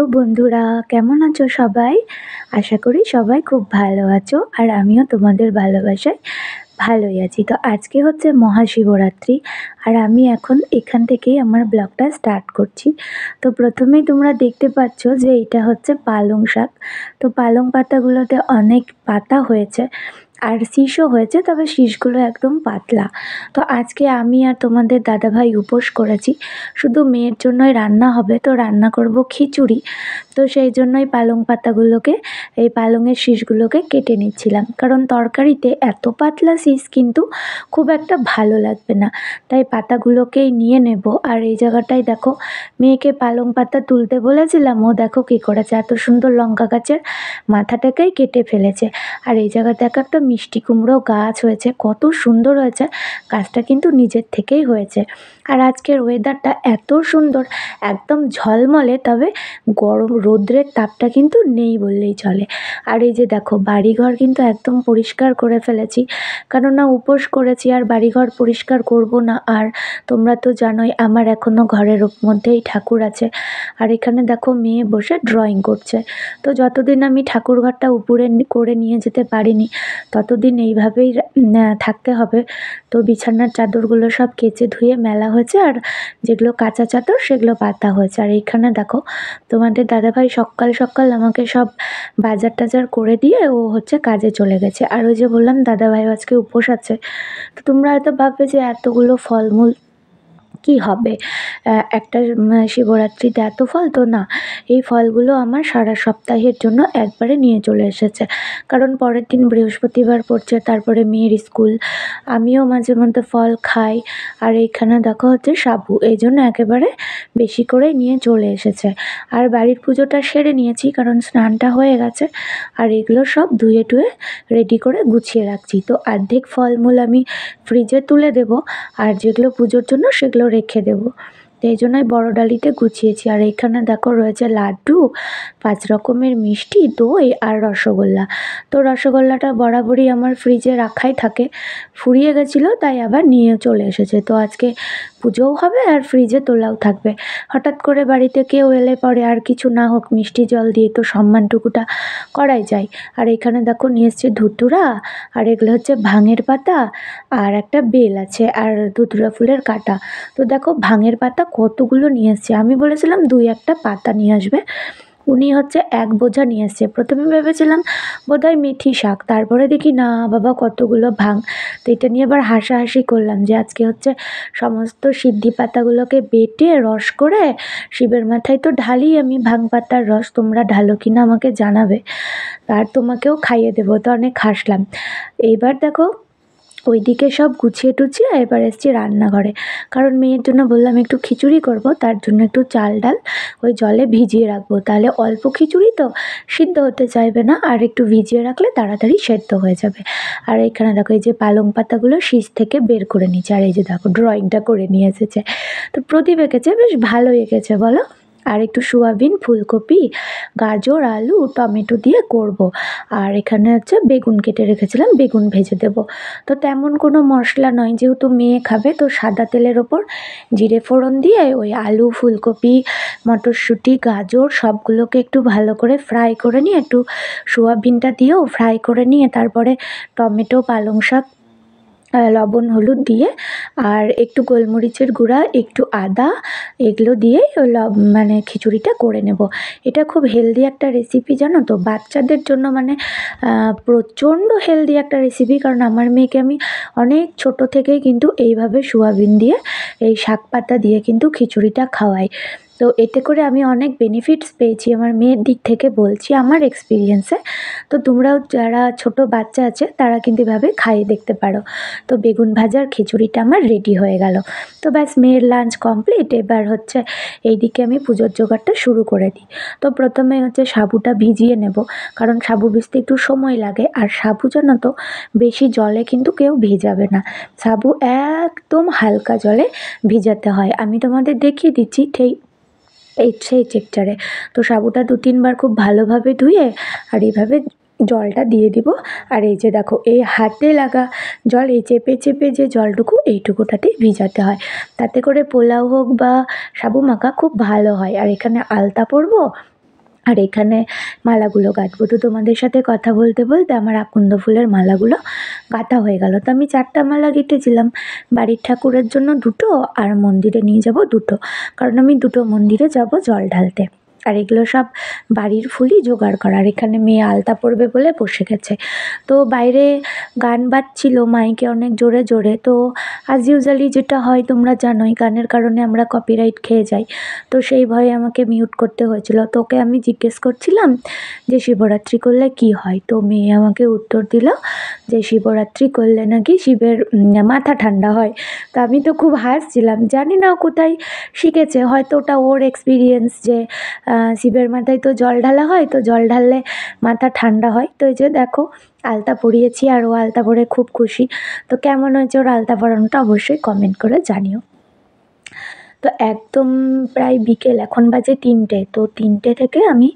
Hello বন্ধুরা, কেমন আছো সবাই? আশা করি সবাই খুব ভালো আছো আর আমিও তোমাদের ভালোবাসায় ভালোই আছি। তো আজকে হচ্ছে মহাশিবরাত্রি আর আমি এখন এখান থেকেই আমার ব্লগটা স্টার্ট করছি। তো প্রথমেই তোমরা দেখতে পাচ্ছ যে এটা হচ্ছে পালং শাক। তো পালং পাতাগুলোতে অনেক পাতা হয়েছে আর শীষও হয়েছে, তবে শীষগুলো একদম পাতলা। তো আজকে আমি আর তোমাদের দাদাভাই উপোস করেছি, শুধু মেয়ের জন্যই রান্না হবে, তো রান্না করব খিচুড়ি। তো সেই জন্যই পালং পাতাগুলোকে, এই পালংয়ের শীষগুলোকে কেটে নিচ্ছিলাম, কারণ তরকারিতে এত পাতলা শীষ কিন্তু খুব একটা ভালো লাগবে না, তাই পাতাগুলোকেই নিয়ে নেব। আর এই জায়গাটায় দেখো, মেয়েকে পালং পাতা তুলতে বলেছিলাম, ও দেখো কী করেছে, এত সুন্দর লঙ্কা গাছের মাথাটাকেই কেটে ফেলেছে। আর এই জায়গাতে একটা মিষ্টি কুমড়ো গাছ হয়েছে, কত সুন্দর হয়েছে, গাছটা কিন্তু নিজের থেকেই হয়েছে। আর আজকের ওয়েদারটা এত সুন্দর, একদম ঝলমলে, তবে গরম রৌদ্রের তাপটা কিন্তু নেই বললেই চলে। আর এই যে দেখো, বাড়িঘর কিন্তু একদম পরিষ্কার করে ফেলেছি, কেননা উপোস করেছি আর বাড়িঘর পরিষ্কার করব না। আর তোমরা তো জানোই আমার এখনও ঘরের মধ্যেই ঠাকুর আছে। আর এখানে দেখো মেয়ে বসে ড্রয়িং করছে। তো যতদিন আমি ঠাকুরঘরটা উপরে করে নিয়ে যেতে পারিনি, ততদিন এইভাবেই থাকতে হবে। তো বিছানার চাদরগুলো সব কেচে ধুয়ে মেলা হয়েছে, আর যেগুলো কাঁচা চাদর সেগুলো পাতা হয়েছে। আর এইখানে দেখো, তোমাদের দাদাভাই সকাল সকাল আমাকে সব বাজার টাজার করে দিয়ে ও হচ্ছে কাজে চলে গেছে। আর ওই যে বললাম দাদাভাই আজকে উপোস আছে। তো তোমরা হয়তো ভাববে যে এতগুলো ফলমূল কি হবে, একটা শিবরাত্রিতে এত ফল? তো না, এই ফলগুলো আমার সারা সপ্তাহের জন্য একবারে নিয়ে চলে এসেছে, কারণ পরের দিন বৃহস্পতিবার পড়ছে, তারপরে মেয়ের স্কুল, আমিও মাঝে মধ্যে ফল খাই। আর এইখানে দেখো হচ্ছে সাবু, এই জন্য একেবারে বেশি করে নিয়ে চলে এসেছে। আর বাড়ির পুজোটা সেরে নিয়েছি, কারণ স্নানটা হয়ে গেছে। আর এগুলো সব ধুয়ে টুয়ে রেডি করে গুছিয়ে রাখছি। তো অর্ধেক ফলমূল আমি ফ্রিজে তুলে দেবো, আর যেগুলো পুজোর জন্য সেগুলো রেখে দেবো। তো এই জন্যই বড় ডালিতে গুছিয়েছি। আর এখানে দেখো রয়েছে লাড্ডু, 5 রকমের মিষ্টি, দই আর রসগোল্লা। তো রসগোল্লাটা বরাবরই আমার ফ্রিজে রাখাই থাকে, ফুরিয়ে গেছিলো তাই আবার নিয়ে চলে এসেছে। তো আজকে পুজোও হবে আর ফ্রিজে তোলাও থাকবে। হঠাৎ করে বাড়িতে কেউ এলে পরে আর কিছু না হোক, মিষ্টি জল দিয়ে তো সম্মানটুকুটা করাই যায়। আর এখানে দেখো নিয়ে এসছে ধুতুরা, আর এগুলো হচ্ছে ভাঙের পাতা, আর একটা বেল আছে, আর ধুতুরা ফুলের কাঁটা। তো দেখো ভাঙের পাতা কতগুলো নিয়ে এসছে, আমি বলেছিলাম 2-1টা পাতা নিয়ে আসবে, উনি হচ্ছে 1 বোঝা নিয়ে এসছে। প্রথমে ভেবেছিলাম বোধহয় মেথি শাক, তারপরে দেখি না বাবা কতগুলো ভাং। তো এটা নিয়ে আবার হাসাহাসি করলাম যে আজকে হচ্ছে সমস্ত সিদ্ধি পাতাগুলোকে বেটে রস করে শিবের মাথায় তো ঢালি আমি ভাং পাতার রস, তোমরা ঢালো কিনা আমাকে জানাবে, আর তোমাকেও খাইয়ে দেবো। তো অনেক হাসলাম। এইবার দেখো ওইদিকে সব গুছিয়ে টুছিয়ে এবার এসছি রান্নাঘরে, কারণ মেয়ের জন্য বললাম একটু খিচুড়ি করব, তার জন্য একটু চাল ডাল ওই জলে ভিজিয়ে রাখবো, তাহলে অল্প খিচুড়ি তো সিদ্ধ হতে চাইবে না, আর একটু ভিজিয়ে রাখলে তাড়াতাড়ি সেদ্ধ হয়ে যাবে। আর এখানে দেখো এই যে পালং পাতাগুলো শীষ থেকে বের করে নিচ্ছে, আর এই যে দেখো ড্রয়িংটা করে নিয়ে এসেছে। তো প্রদীপ এঁকেছে, বেশ ভালোই এঁকেছে বলো। আর একটু সোয়াবিন, ফুলকপি, গাজর, আলু, টমেটো দিয়ে করব। আর এখানে হচ্ছে বেগুন কেটে রেখেছিলাম, বেগুন ভেজে দেব। তো তেমন কোনো মশলা নয়, যেহেতু মেয়ে খাবে, তো সাদা তেলের ওপর জিরে ফোড়ন দিয়ে ওই আলু, ফুলকপি, মটরশুঁটি, গাজর সবগুলোকে একটু ভালো করে ফ্রাই করে নিয়ে, একটু সোয়াবিনটা দিয়েও ফ্রাই করে নিয়ে, তারপরে টমেটো, পালং শাক, লবণ হলুদ দিয়ে, আর একটু গোলমরিচের গুঁড়া, একটু আদা, এগুলো দিয়েই মানে খিচুড়িটা করে নেব। এটা খুব হেলদি একটা রেসিপি, জানো তো, বাচ্চাদের জন্য মানে প্রচণ্ড হেলদি একটা রেসিপি, কারণ আমার মেয়েকে আমি অনেক ছোট থেকেই কিন্তু এইভাবে সোয়াবিন দিয়ে, এই শাক পাতা দিয়ে কিন্তু খিচুড়িটা খাওয়াই। তো এতে করে আমি অনেক বেনিফিটস পেয়েছি আমার মেয়ের দিক থেকে, বলছি আমার এক্সপিরিয়েন্সে। তো তোমরাও যারা ছোট বাচ্চা আছে তারা কিন্তু এভাবে খাইয়ে দেখতে পারো। তো বেগুন ভাজার খিচুড়িটা আমার রেডি হয়ে গেল। তো ব্যাস, মেয়ের লাঞ্চ কমপ্লিট। এবার হচ্ছে এইদিকে আমি পুজোর জোগাড়টা শুরু করে দিই। তো প্রথমে হচ্ছে সাবুটা ভিজিয়ে নেব, কারণ সাবু ভিজতে একটু সময় লাগে। আর সাবু জানো তো, বেশি জলে কিন্তু কেউ ভিজাবে না, সাবু একদম হালকা জলে ভিজাতে হয়। আমি তোমাদের দেখিয়ে দিচ্ছি সেই টেক্সচারে। তো সাবুটা 2-3 বার খুব ভালোভাবে ধুয়ে আর এইভাবে জলটা দিয়ে দিব। আর এই যে দেখো, এই হাতে লাগা জল, এই চেপে চেপে যে জলটুকু, এইটুকুটাতেই ভিজাতে হয়, তাতে করে পোলাও হোক বা সাবু মাখা খুব ভালো হয়। আর এখানে আলতা পরবো, আর এখানে মালাগুলো গাঁথবো। তো তোমাদের সাথে কথা বলতে বলতে আমার আকন্দ ফুলের মালাগুলো গাঁথা হয়ে গেল। তো আমি 4টা মালা গেঁথেছিলাম, বাড়ির ঠাকুরের জন্য 2টো আর মন্দিরে নিয়ে যাব 2টো, কারণ আমি 2টো মন্দিরে যাব জল ঢালতে। আর এগুলো সব বাড়ির ফুলই জোগাড় করা। আর এখানে মেয়ে আলতা পরবে বলে বসে গেছে। তো বাইরে গান বাজছিল মাইকে অনেক জোরে জোরে। তো অ্যাজ ইউজুয়ালি যেটা হয় তোমরা জানোই, গানের কারণে আমরা কপিরাইট খেয়ে যাই। তো সেই ভয়ে আমাকে মিউট করতে হয়েছিল। তো ওকে আমি জিজ্ঞেস করছিলাম যে শিবরাত্রি করলে কি হয়? তো মেয়ে আমাকে উত্তর দিল যে শিবরাত্রি করলে নাকি শিবের মাথা ঠান্ডা হয়। তো আমি তো খুব হাসছিলাম, জানি না ও কোথায় শিখেছে, হয়তো ওটা ওর এক্সপিরিয়েন্স যে শিবের মাথায় তো জল ঢালা হয়, তো জল ঢাললে মাথা ঠান্ডা হয়। তো এই যে দেখো আলতা পরিয়েছি আর ও আলতা পরে খুব খুশি। তো কেমন হয়েছে ওর আলতা পরানোটা অবশ্যই কমেন্ট করে জানিও। তো একদম প্রায় বিকেল, এখন বাজে 3টে। তো 3টে থেকে আমি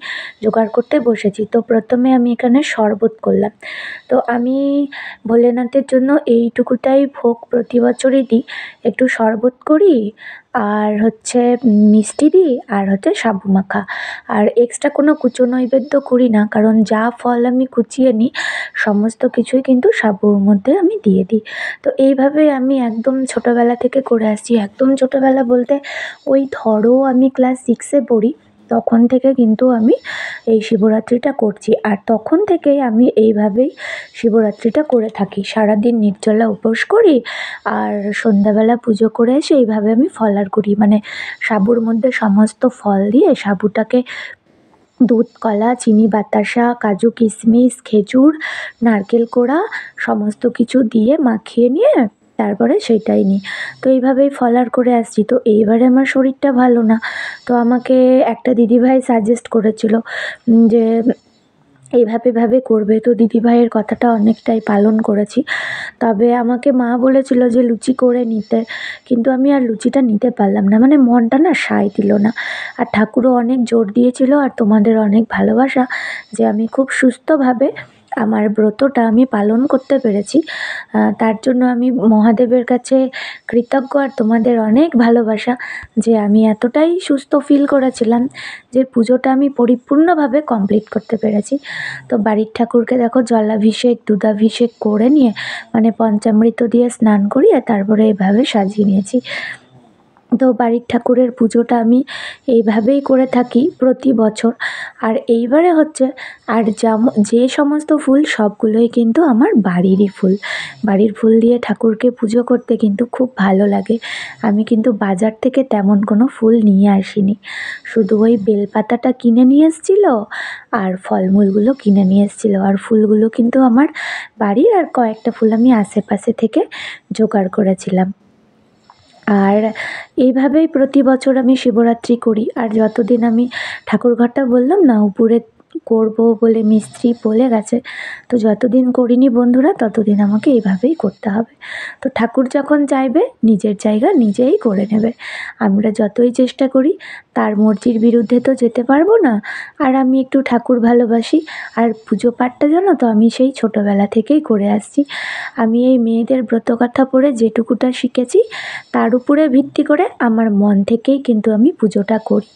জোগাড় করতে বসেছি। তো প্রথমে আমি এখানে শরবত করলাম। তো আমি ভোলেনাথের জন্য এইটুকুটাই ভোগ প্রতি বছরই দিই, একটু শরবত করি আর হচ্ছে মিষ্টি দিই আর হচ্ছে সাবু মাখা। আর এক্সট্রা কোনো কুচো নৈবেদ্য করি না, কারণ যা ফল আমি কুচিয়ে নিই সমস্ত কিছুই কিন্তু সাবুর মধ্যে আমি দিয়ে দিই। তো এইভাবে আমি একদম ছোটোবেলা থেকে করে আসছি। একদম ছোটোবেলা বলতে ওই ধরো আমি ক্লাস 6-এ পড়ি, তখন থেকে কিন্তু আমি এই শিবরাত্রিটা করছি। আর তখন থেকেই আমি এইভাবেই শিবরাত্রিটা করে থাকি। সারাদিন নির্জলা উপোস করি আর সন্ধ্যাবেলা পুজো করে এসে এইভাবে আমি ফলার করি, মানে সাবুর মধ্যে সমস্ত ফল দিয়ে সাবুটাকে দুধ, কলা, চিনি, বাতাসা, কাজু, কিশমিশ, খেজুর, নারকেল কোড়া সমস্ত কিছু দিয়ে মাখিয়ে নিয়ে তারপরে সেটাই নিই। তো এইভাবেই ফলার করে আসছি। তো এইবারে আমার শরীরটা ভালো না। তো আমাকে একটা দিদিভাই সাজেস্ট করেছিল যে এইভাবে করবে। তো দিদিভাইয়ের কথাটা অনেকটাই পালন করেছি। তবে আমাকে মা বলেছিল যে লুচি করে নিতে, কিন্তু আমি আর লুচিটা নিতে পারলাম না, মানে মনটা না সায় দিল না। আর ঠাকুরও অনেক জোর দিয়েছিল আর তোমাদের অনেক ভালোবাসা যে আমি খুব সুস্থভাবে আমার ব্রতটা আমি পালন করতে পেরেছি। তার জন্য আমি মহাদেবের কাছে কৃতজ্ঞ। আর তোমাদের অনেক ভালোবাসা যে আমি এতটাই সুস্থ ফিল করেছিলাম যে পুজোটা আমি পরিপূর্ণভাবে কমপ্লিট করতে পেরেছি। তো বাড়ির ঠাকুরকে দেখো জলাভিষেক, দুধাভিষেক করে নিয়ে, মানে পঞ্চামৃত দিয়ে স্নান করিয়ে তারপরে এভাবে সাজিয়ে নিয়েছি। তো বাড়ির ঠাকুরের পুজোটা আমি এইভাবেই করে থাকি প্রতি বছর। আর এইবারে হচ্ছে আর যে সমস্ত ফুল সবগুলোই কিন্তু আমার বাড়িরই ফুল। বাড়ির ফুল দিয়ে ঠাকুরকে পুজো করতে কিন্তু খুব ভালো লাগে। আমি কিন্তু বাজার থেকে তেমন কোনো ফুল নিয়ে আসিনি, শুধু ওই বেলপাতাটা কিনে নিয়ে এসেছিলো আর ফলমূলগুলো কিনে নিয়ে এসেছিলো। আর ফুলগুলো কিন্তু আমার বাড়ির, আর কয়েকটা ফুল আমি আশেপাশে থেকে জোগাড় করেছিলাম। আর এইভাবেই প্রতি বছর আমি শিবরাত্রি করি। আর যতদিন আমি ঠাকুরঘরটা বললাম না উপরে করব বলে মিস্ত্রি বলে গেছে, তো যতদিন করিনি বন্ধুরা ততদিন আমাকে এইভাবেই করতে হবে। তো ঠাকুর যখন চাইবে নিজের জায়গা নিজেই করে নেবে। আমরা যতই চেষ্টা করি তার মর্জির বিরুদ্ধে তো যেতে পারবো না। আর আমি একটু ঠাকুর ভালোবাসি। আর পুজো পাঠটা জানো তো আমি সেই ছোটোবেলা থেকেই করে আসছি। আমি এই মেয়েদের ব্রতকথা পড়ে যেটুকুটা শিখেছি তার উপরে ভিত্তি করে আমার মন থেকেই কিন্তু আমি পুজোটা করি।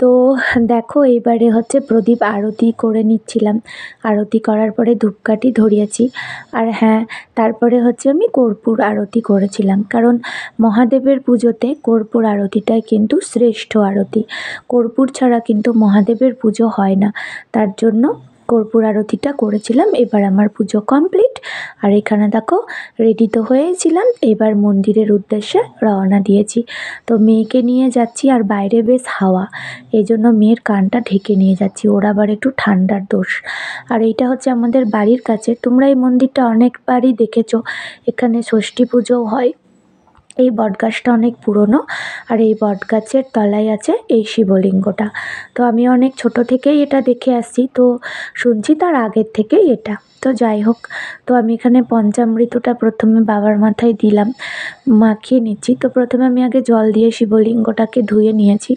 তো দেখো এইবারে হচ্ছে প্রদীপ আরতি করে নিচ্ছিলাম। আরতি করার পরে ধূপকাঠি ধরিয়েছি। আর হ্যাঁ, তারপরে হচ্ছে আমি কর্পূর আরতি করেছিলাম, কারণ মহাদেবের পুজোতে কর্পূর আরতিটাই কিন্তু শ্রেষ্ঠ আরতি। কর্পূর ছাড়া কিন্তু মহাদেবের পুজো হয় না, তার জন্য কর্পূর আরতিটা করেছিলাম। এবার আমার পুজো কমপ্লিট। আর এখানে দেখো রেডি তো হয়েছিলাম, এবার মন্দিরের উদ্দেশ্যে রওনা দিয়েছি। তো মেয়েকে নিয়ে যাচ্ছি আর বাইরে বেশ হাওয়া, এই জন্য মেয়ের কানটা ঢেকে নিয়ে যাচ্ছি, ওর আবার একটু ঠান্ডার দোষ। আর এইটা হচ্ছে আমাদের বাড়ির কাছে, তোমরা এই মন্দিরটা অনেকবারই দেখেছো, এখানে ষষ্ঠী পুজোও হয়। এই বটগাছটা অনেক পুরনো আর এই বটগাছের তলায় আছে এই শিবলিঙ্গটা। তো আমি অনেক ছোট থেকেই এটা দেখে আসছি, তো শুনছি তার আগের থেকেই এটা। তো যাই হোক, তো আমি এখানে পঞ্চামৃতটা প্রথমে বাবার মাথায় দিলাম, মাখিয়ে নিচ্ছি। তো প্রথমে আমি আগে জল দিয়ে শিবলিঙ্গটাকে ধুয়ে নিয়েছি,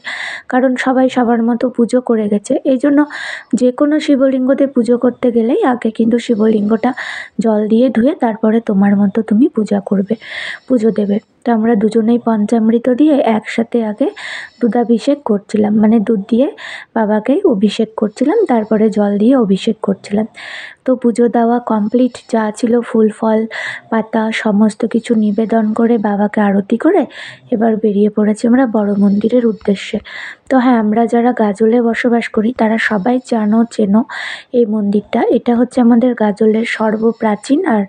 কারণ সবাই সবার মতো পুজো করে গেছে। এই জন্য যে কোনো শিবলিঙ্গতে পুজো করতে গেলেই আগে কিন্তু শিবলিঙ্গটা জল দিয়ে ধুয়ে তারপরে তোমার মতো তুমি পুজো দেবে। তো আমরা দুজনেই পঞ্চামৃত দিয়ে একসাথে আগে দুধাভিষেক করছিলাম, মানে দুধ দিয়ে বাবাকে অভিষেক করছিলাম, তারপরে জল দিয়ে অভিষেক করছিলাম। তো পুজো দেওয়া কমপ্লিট, যা ছিল ফুল ফল পাতা সমস্ত কিছু নিবেদন করে বাবাকে আরতি করে এবার বেরিয়ে পড়েছি আমরা বড় মন্দিরের উদ্দেশ্যে। তো হ্যাঁ, আমরা যারা গাজলে বসবাস করি তারা সবাই চেনো এই মন্দিরটা। এটা হচ্ছে আমাদের গাজলের সর্বপ্রাচীন আর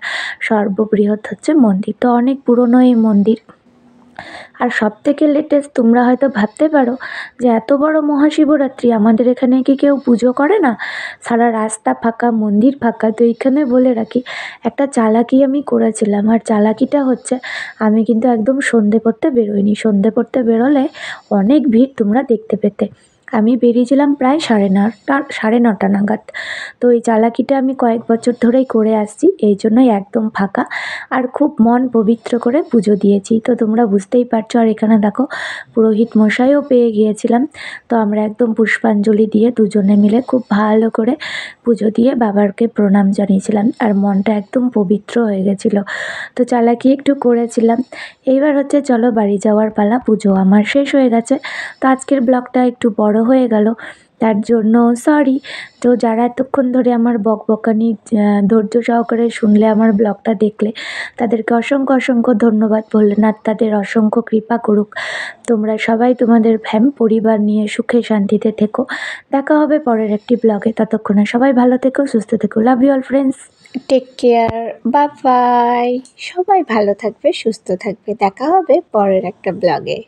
সর্ববৃহৎ হচ্ছে মন্দির। তো অনেক পুরনো এই মন্দির। আর সবথেকে লেটেস্ট, তোমরা হয়তো ভাবতে পারো যে এত বড় মহাশিবরাত্রি আমাদের এখানে কি কেউ পুজো করে না? সারা রাস্তা ফাঁকা, মন্দির ফাঁকা। তো এইখানে বলে রাখি, একটা চালাকি আমি করেছিলাম, আর চালাকিটা হচ্ছে আমি কিন্তু একদম সন্ধে পড়তে বেরোইনি। সন্ধে পড়তে বেরোলে অনেক ভিড় তোমরা দেখতে পেতে। আমি বেরিয়েছিলাম প্রায় 9:30 নাগাদ। তো এই চালাকিটা আমি কয়েক বছর ধরেই করে আসছি, এই জন্যই একদম ফাঁকা আর খুব মন পবিত্র করে পুজো দিয়েছি। তো তোমরা বুঝতেই পারছো। আর এখানে দেখো পুরোহিত মশাইও পেয়ে গিয়েছিলাম। তো আমরা একদম পুষ্পাঞ্জলি দিয়ে দুজনে মিলে খুব ভালো করে পুজো দিয়ে বাবাকে প্রণাম জানিয়েছিলাম, আর মনটা একদম পবিত্র হয়ে গেছিলো। তো চালাকি একটু করেছিলাম। এইবার হচ্ছে চলো বাড়ি যাওয়ার পালা, পুজো আমার শেষ হয়ে গেছে। তো আজকের ব্লগটা একটু বড় হয়ে গেল, তার জন্য সরি। তো যারা এতক্ষণ ধরে আমার বকবকানি ধৈর্য সহকারে শুনলে, আমার ব্লগটা দেখলে, তাদেরকে অসংখ্য অসংখ্য ধন্যবাদ। ভোলেনাথ তাদের অসংখ্য কৃপা করুক। তোমরা সবাই তোমাদের পরিবার নিয়ে সুখে শান্তিতে থেকো। দেখা হবে পরের একটি ব্লগে। ততক্ষণে সবাই ভালো থেকো, সুস্থ থেকো। Love you all friends. Take care, bye bye. সবাই ভালো থাকবে, সুস্থ থাকবে। দেখা হবে পরের একটা ব্লগে।